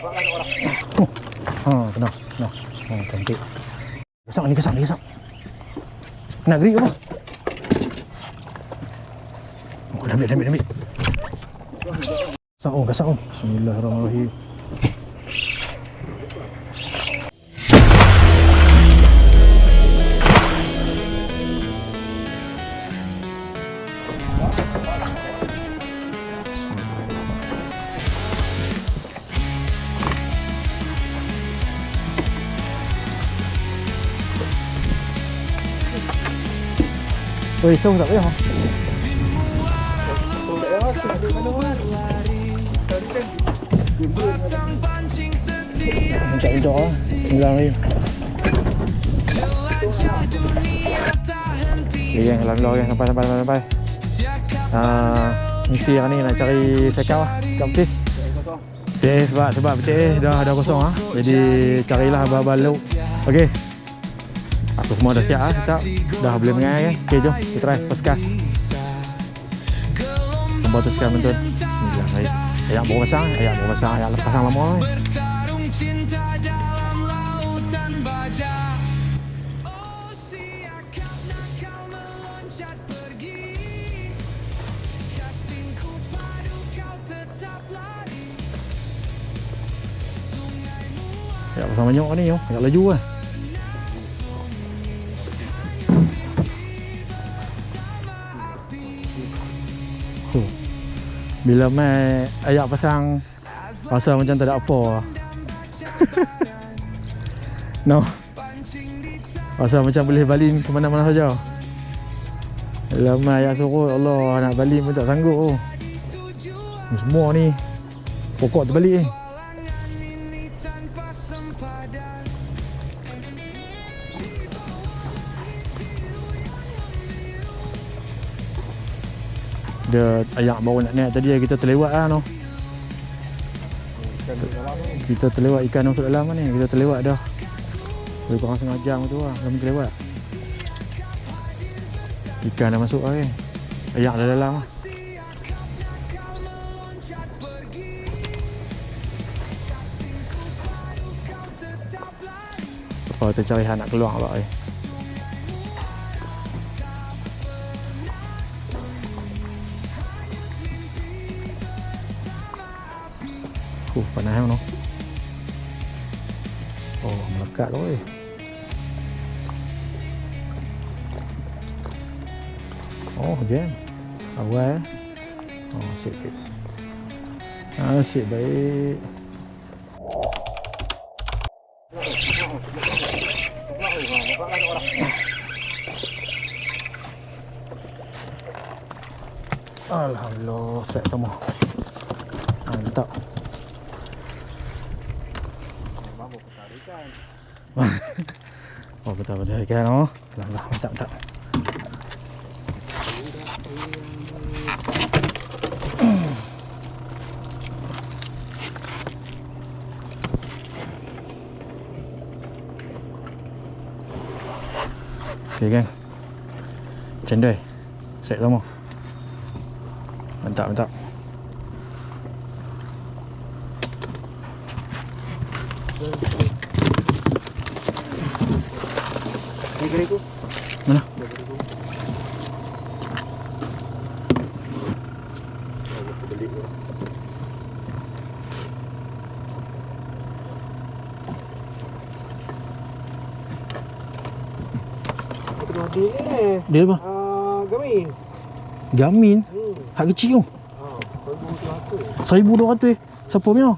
Kena. Cantik. Gasak ni. Nak grip apa? Ambil. Gasak. Bismillahirrahmanirrahim. Weh, song tak payah. Minta lah. RM9. Okay, gang. Alhamdulillah gang. Sampai. Misi hari ni nak cari fake out lah. Kat putih. Okay, sebab putih dah kosong lah. Jadi carilah abang-abang lauk. Okay. Aku semua dah siap lah. Dah boleh mengai kan. Okay, jom kita try first cast. Nombor tu sekarang betul. Bismillahirrahmanirrahim. Ayak baru pasang. Ayak pasang lama ni. Ayak pasang banyak ni. Ayak laju lah. Bila mai ayak pasang rasa macam tak ada apa. No. Rasa macam boleh balin ke mana-mana saja. Bila mai ayak suruh, Allah nak balin pun tak sanggup. Semua ni pokok terbalik ni. Dia ayak baru nak naik tadi kita terlewat lah no. Kita terlewat ikan masuk dalam ni. Kita terlewat dah. Lebih kurang setengah jam tu lah. Kami terlewat. Ikan dah masuk lah. Ayak dah dalam lah. Lepas kita cari hal nak keluar pula. Panas kan no. Oh, melekat tu weh. Oh, jam. Awal. Oh, sip. Sip baik. Alhamdulillah, set semua. Mantap. Oh, betul ikan oh. Alhamdulillah, mantap. Okay, gang. Cendol. Set semua. Mantap. Geriku. Mana? Dia apa? Gamin. Gamin? Hak kecil tu? 1,200 Siapa punya?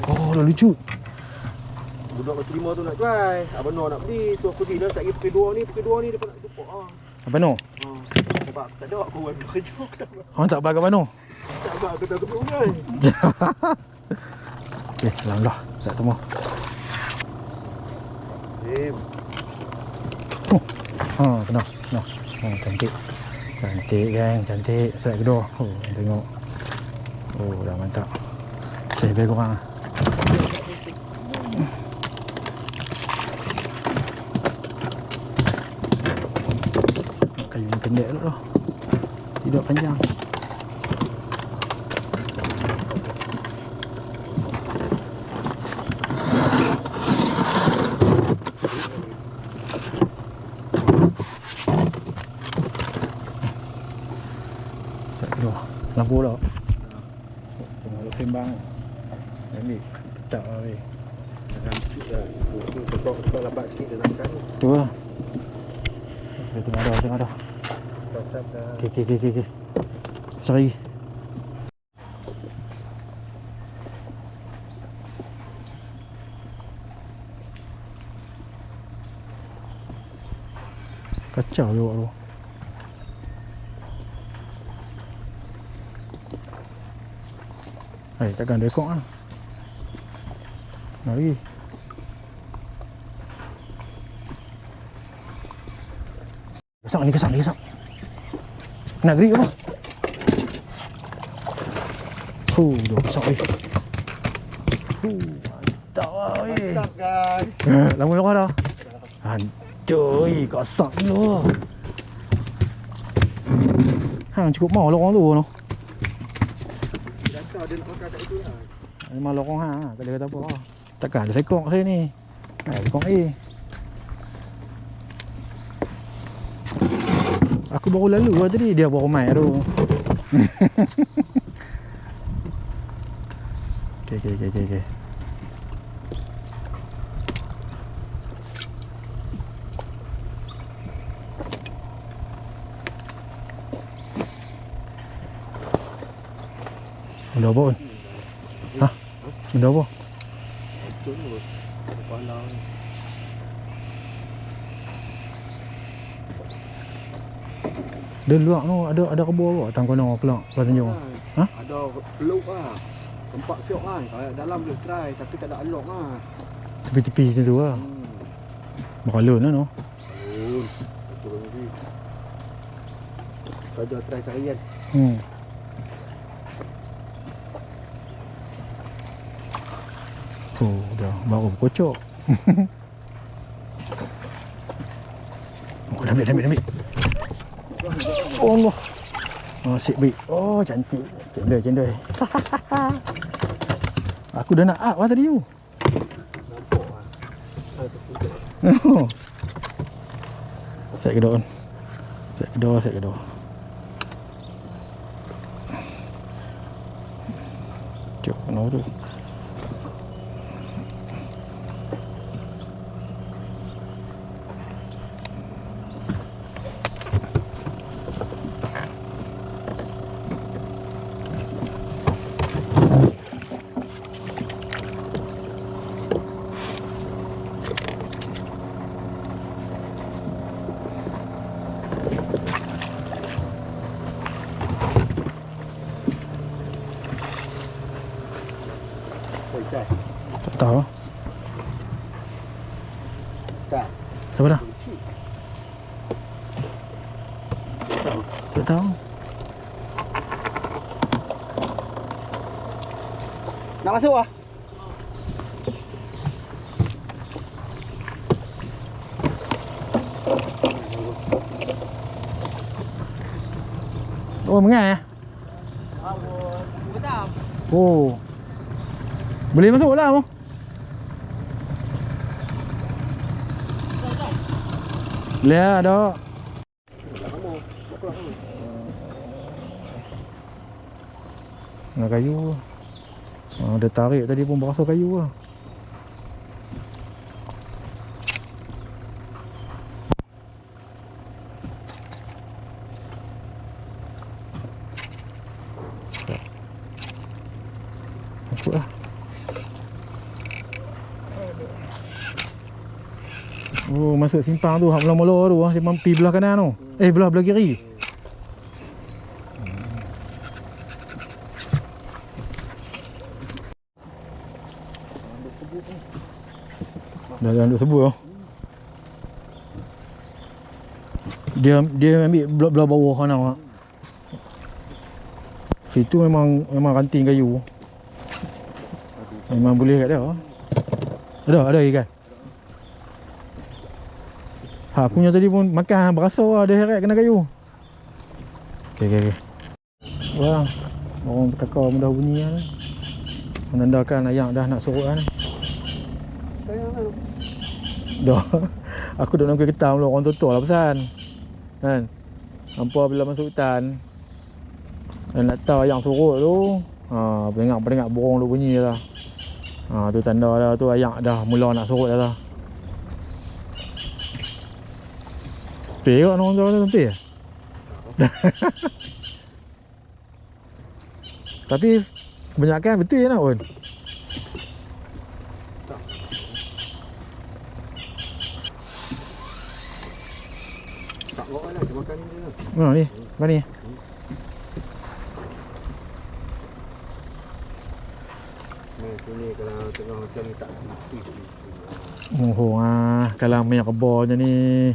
Oh, dah lucu. Budak kaki 5 tu nak try. Abang Noor nak beli. Tu aku beli dah tak pergi pukul 2 ni. Pukul 2 ni dia pun nak jumpa. Abang Noor? Sebab tak ada aku buat kerja. Orang tak bagi Abang Noor? Tak bagi aku tak tepuk kan. Okay, alhamdulillah. Saya temu. Kena. Cantik. Cantik kan, cantik. Set kedua. Tengok. Dah mantap. Saya bagi korang. Kayu ni pendek dulu tu. Tidak panjang. Lampu dah. Tengok sembang. Ambil. Tak weh. Jangan sikit lah. Tekok lambat sikit dia nak makan ni. Tu lah. Tengok dah. Stop dah. Okey. Cari. Kacau juga tu. Takkan ada ekor lah. Nak lagi. Kesak. Nak gerik apa? Dah kesak weh. Mantap lah weh. Stop guys. Lama merah dah. Hancur weh, kesak dulu. Hang cukup mau lorong tu noh. Dia nak makan kat itu lah. Memang lorong hang, tak ada kata apa. Takkan ada sekok saya ni. Sekok A. Aku baru lalu lah tadi, dia baru main tu. Okey. Benda apa pun? Hah? Benda apa? Betul tu. Kepala ni. Dia luak tu ada kebur apa? Tang kono kelak Pulau Tanjung. Ha? Ada peluk lah. Tempat syok kan. Kalau dalam boleh try tapi tak ada alok lah. Tepi-tepi macam tu lah. Berkalun lah no. Betul. Betul lagi. Kita try cari kan. Dah baru berkocok. Ambil. Oh Allah. Asyik baik. Oh cantik. Cendol. Aku dah nak up lah tadi tu. Nampak lah. Set kedua. Cuk, kenapa tu? Tak. Tak tahu. Tak. Siapa dah? Tak tahu. Nak masuk ah? Oh, mengai ya? Oh. Boleh masuk lah mu. Boleh lah, ada. Nak kayu. Dia tarik tadi pun berasa kayu lah. Apa lah. Oh, masuk simpang tu, hak mula-mula tu, simpang pi belah kanan tu. Belah kiri. Dah duduk sebut oh. Dia ambil belah bawah sana. Situ memang ranting kayu. Memang boleh kat dia. Ada ikan. Aku punya tadi pun makan berasa lah dia heret kena kayu. Okey. Wah, orang kakak pun dah bunyi lah. Menandakan ayam dah nak sorok lah ni. Dah. Aku duduk dalam kereta orang tutur lah pesan. Kan? Hampa bila masuk hutan Dan nak tahu ayam surut tu. Peringat burung tu bunyi dah. Tu tanda dah tu ayam dah mula nak surut dah. Pay kat orang tu pay. Tapi kebanyakan betul je nak pun. Tak kau lah, dia makan ni dia. Ni, mana ni? Sini kalau tengah macam ni tak betul. Kalau minyak kebor je ni.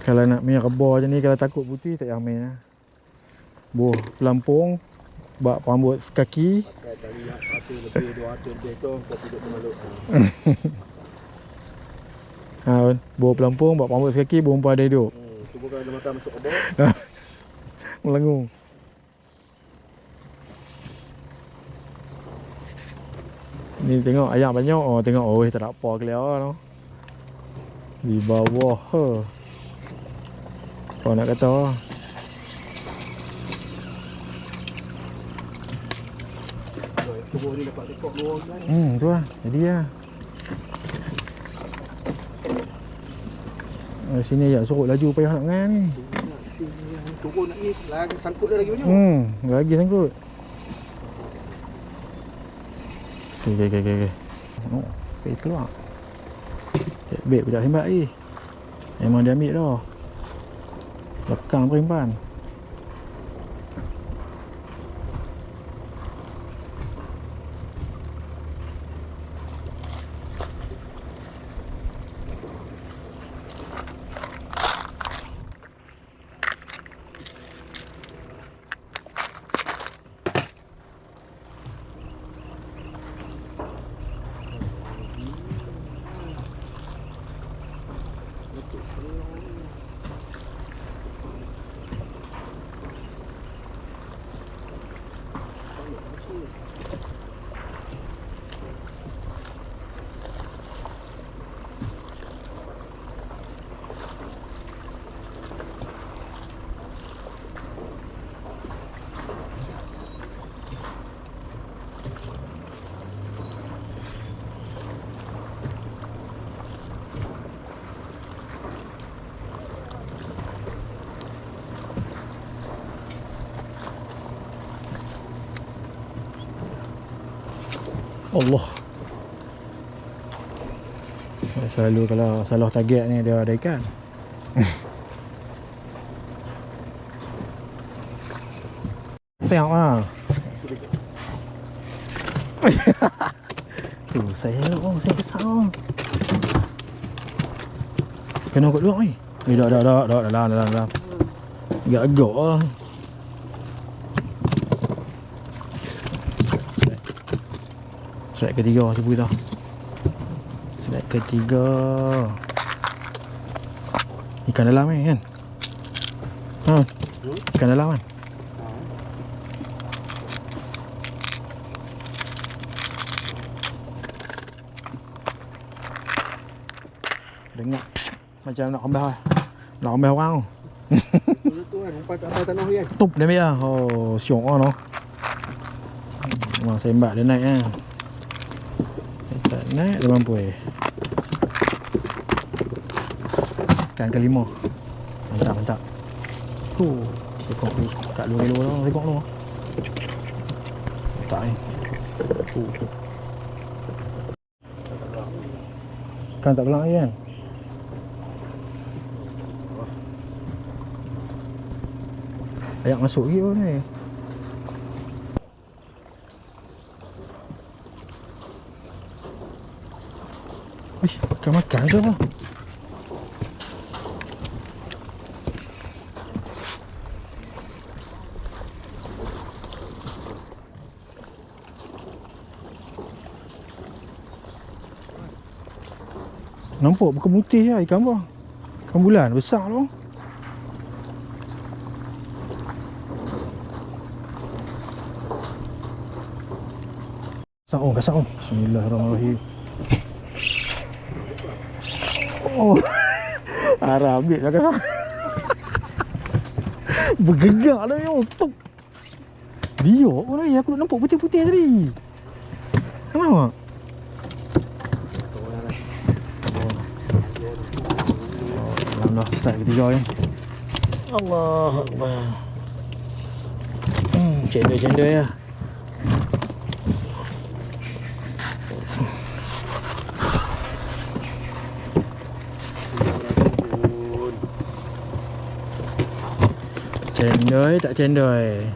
Kalau nak minyak kebor je ni, kalau takut putih tak payah main lah. Buah pelampung, bak rambut kaki. Pakai tali satu lebih, 200 lebih tu, kau duduk mengeluk. Buah pelampung, bak rambut kaki, burung pun ada hidup. Cuba kalau ada makan masuk kebor. Melengung. Ni tengok ayam banyak. Tengok tak ada apa keluar tu. Di bawah. Kau nak kata. Kebor ni dapat tekok luar kan. Tu lah. Jadi lah. Sini ajak surut laju payah nak mengan ni. Turun nak ni. Lagi sangkut dia lagi banyak. Lagi sangkut. Okay. Pergi keluar. Beg pun tak sembak lagi. Memang dia ambil dah. Lekang perimpan. Allah. Selalu kalau salah target ni dia ada ikan. Siap lah. Saya kesal. Kena kat luar ni. Dah dalam. Agak-agak lah. Strike ketiga sebut dah. Strike ketiga. Ikan dalam ni kan? Ikan dalam kan? Dengar macam nak kembah. Nak kembah orang. Tu kan, umpan tak atas tanah kan. Tup dia ambil lah. Siok lah no. Memang sembak dia naik lah. Tak naik dia mampu Ikan kelima. Mantap. Tekok tu kat luar lah. Tekok tu. Tak ni. Ikan tak kelang lagi kan? Ayak masuk lagi pun ni. Makan ke apa? Nampak bukan putih lah ikan apa? Ikan bulan besar tu. Kasak oh. Bismillahirrahmanirrahim. Harap ambil lah kan. Bergegak lah yo. Tok. Dia pun lagi aku nampak putih-putih tadi. Nampak? Alhamdulillah strike ketiga ni. Allah Akbar. Cendol ya. Cendol tak cendol.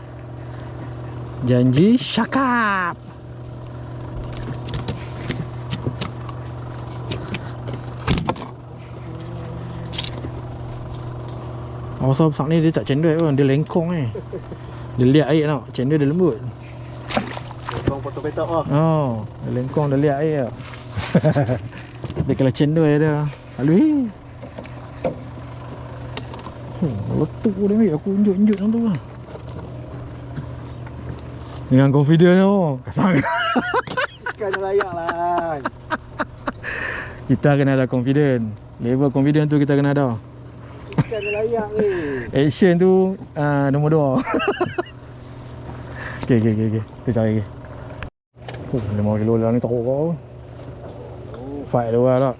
Janji cakap. Awasal besar ni dia tak cendol pun, dia lengkong Dia liat air tau, cendol dia lembut. Lengkong potong petak lah. Oh, dia lengkong dia liat air tau. Dia kalau cendol dia halui. Letup dia ambil, aku unjuk-unjuk macam tu lah. Dengan confident tu, kasar. Ikan dah layak lah. Kita kena ada confident. Level confident tu kita kena ada. Ikan dah layak ni. Action tu nombor 2. Okay. Kita cari lagi. 5 kilo lah ni teruk kau. Fight dia lah.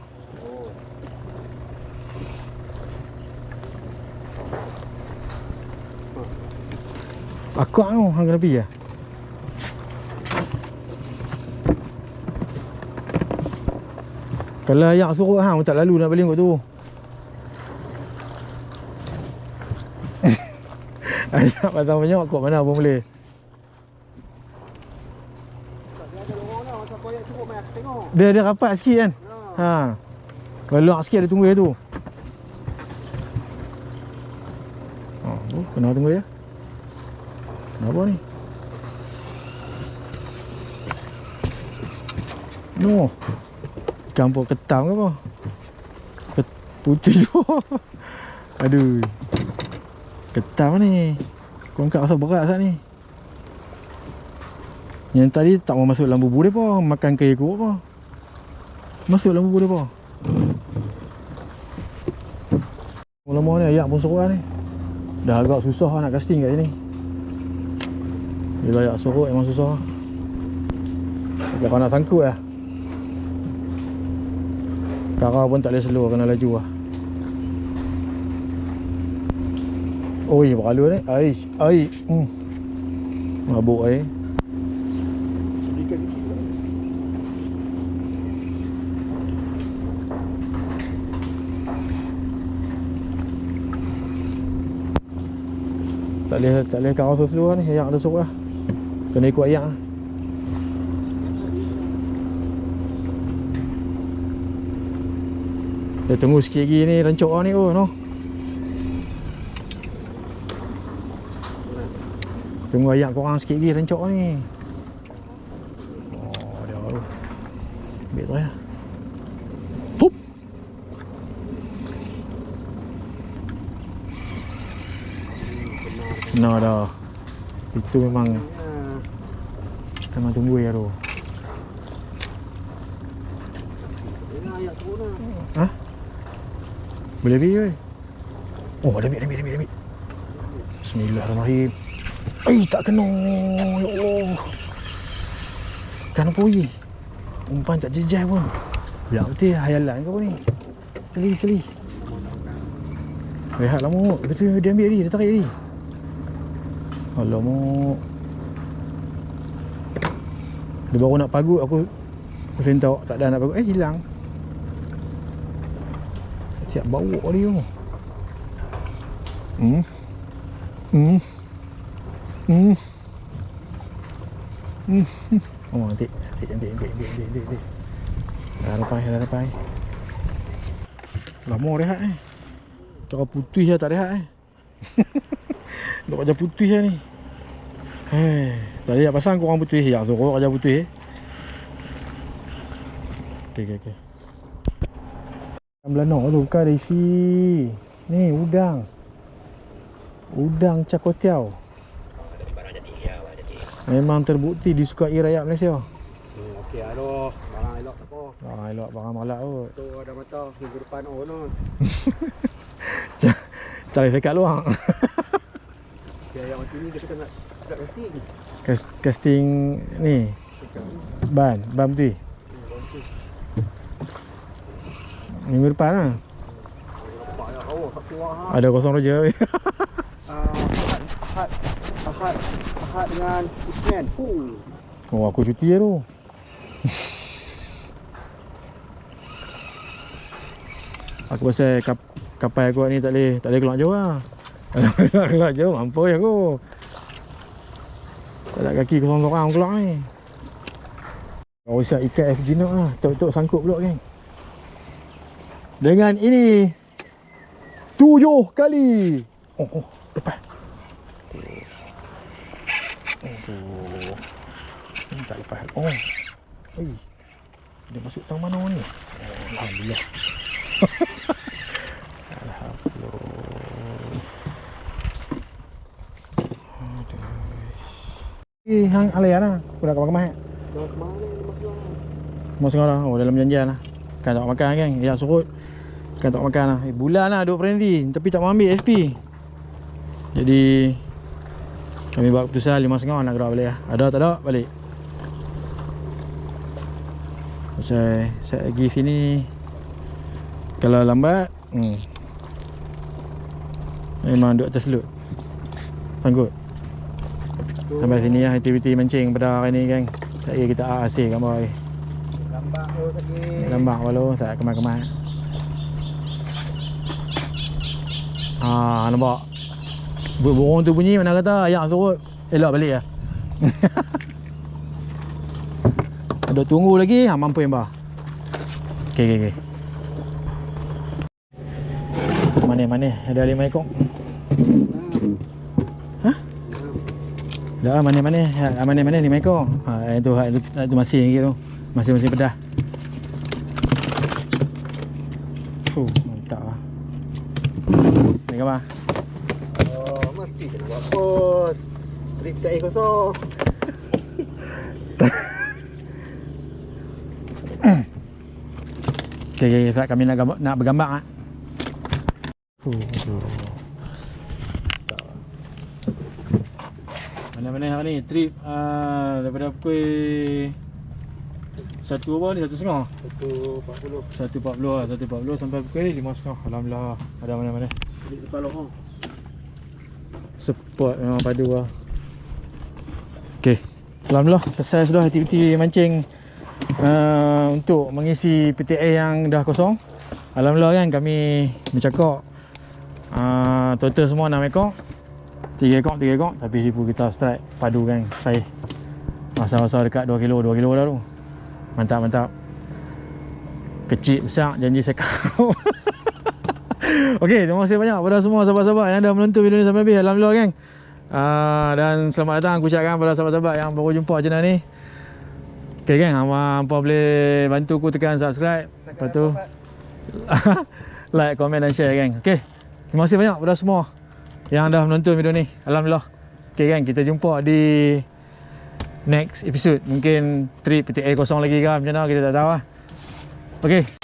Akak tu, hang kena pergi lah. Kalau ayak suruh hang tak lalu nak balik kot tu. Ayak pasang banyak kot mana pun boleh. Dia rapat sikit kan. Ha. Balak sikit dia tunggu dia tu. Kena tunggu ya. Kenapa ni? No. Campur ketam ke apa? Putih tu. Aduh. Ketam ni. Kau angkat rasa berat saat ni. Yang tadi tak mau masuk dalam bubur dia apa. Makan kaya aku apa. Masuk dalam bubur dia apa. Lama-lama ni ayak pun sorok ni. Dah agak susah nak casting kat sini. Bila ayak sorok memang susah. Kalau nak sangkut lah. Kara pun tak boleh slow, kena laju lah. Oi, berlalu ni. Ai. Mabuk ai. Ikan kecil lah. Tak boleh kara slow lah ni. Ayak ada sorok lah. Kena ikut ayak lah. Dia tunggu sikit lagi ni rancok lah ni no. Tunggu ayak korang sikit lagi rancok ni. Oh dia baru. Ambil tu ya. Pup. Benar dah. Itu memang tunggu ya tu. Ayak turun lah. Ha? Boleh pergi weh. Oh, dah ambil. Bismillahirrahmanirrahim. Tak kena. Ya Allah. Kan apa lagi? Umpan tak jejah pun. Biar betul hayalan ke apa ni? Sekali. Rehat lama. Betul dia ambil tadi, dia tarik tadi. Alamak. Dia baru nak pagut aku sentak, tak ada nak pagut. Hilang. Siap bawa dia tu. Oh, nanti. Dah dapat. Lama rehat ni. Cara putih je tak rehat Duk kerja putih je ni. Tadi nak pasang korang putih. Ya, suruh kerja putih. Okay. Belanok tu bukan dari isi. Ni udang. Udang cakotiau. Dari barang jadi ya, jadi. Memang terbukti disukai rakyat Malaysia. Okey aduh, barang elok tak apa. Barang elok, barang malak kot. Tu ada mata minggu depan no. Cari sekat luang. yang macam ni dia kata nak casting. Casting ni ban putih. Minggu depan lah. Nampak yang awak tak keluar ha. Ada kosong roja. Ahad dengan Isnin. Oh, aku cuti lah tu. Aku pasal kapal aku ni tak boleh keluar jauh lah. Kalau keluar jauh mampus aku. Tak ada kaki kosong seorang keluar ni. Kau siap ikat FG nak lah. Tok sangkut pula kan. Dengan ini 7 kali. Oh, lepas. Ini tak lepas. Oh. Dia masuk tang mana ni? Alhamdulillah. Alhamdulillah. Hang alaian lah. Aku dah kemana-kemana. Dah ke mana ni makan? Mau sengah lah. Oh, dalam janjian lah. Kan tak makan kan. Yang surut. Kan tak makan lah. Bulan lah duduk berhenti. Tapi tak mau ambil SP. Jadi kami buat keputusan 5.30 nak gerak balik lah. Ada tak ada balik. Pasal saya pergi sini kalau lambat memang duduk atas load. Sanggup. Sampai sini lah aktiviti mancing pada hari ni kan. Saya kita asing kat bawah ni. Lambat tu sakit. Lambat walau saya kemas-kemas. Nampak. Burung tu bunyi mana kata ayak surut. Elok balik lah. Ada tunggu lagi. Mampu yang bah. Okey. Mana? Ada 5 ekor. Hah? Dah mana? Mana 5 ekor. Itu masih lagi tu. Masih pedah. Mantap lah. Ni gambar. Mesti kena buat post. Trip kat air kosong. Okay, kami nak bergambar. Mana-mana hari ni trip daripada pukul 1 apa ni? 1.30? 1.40 sampai pukul 5.30. Alhamdulillah ada mana-mana. Di depan lohong. Support memang padu lah. Okay, alhamdulillah selesai sudah aktiviti mancing untuk mengisi PTA yang dah kosong. Alhamdulillah kan kami bercakap total semua 6 ekor. 3 ekor tapi sipu kita strike padu kan. Saya masa-masa dekat 2 kilo dah tu. Mantap. Kecil besar janji saya kau. Okey, terima kasih banyak kepada semua sahabat-sahabat yang dah menonton video ni sampai habis. Alhamdulillah kan. Dan selamat datang aku ucapkan kepada sahabat-sahabat yang baru jumpa channel ni. Okey kan, hampa boleh bantu aku tekan subscribe. Lepas tu like, komen dan share kan. Okey. Terima kasih banyak kepada semua yang dah menonton video ni. Alhamdulillah. Okey kan, kita jumpa di next episode. Mungkin trip PTA kosong lagi ke macam mana kita tak tahu lah. Okey.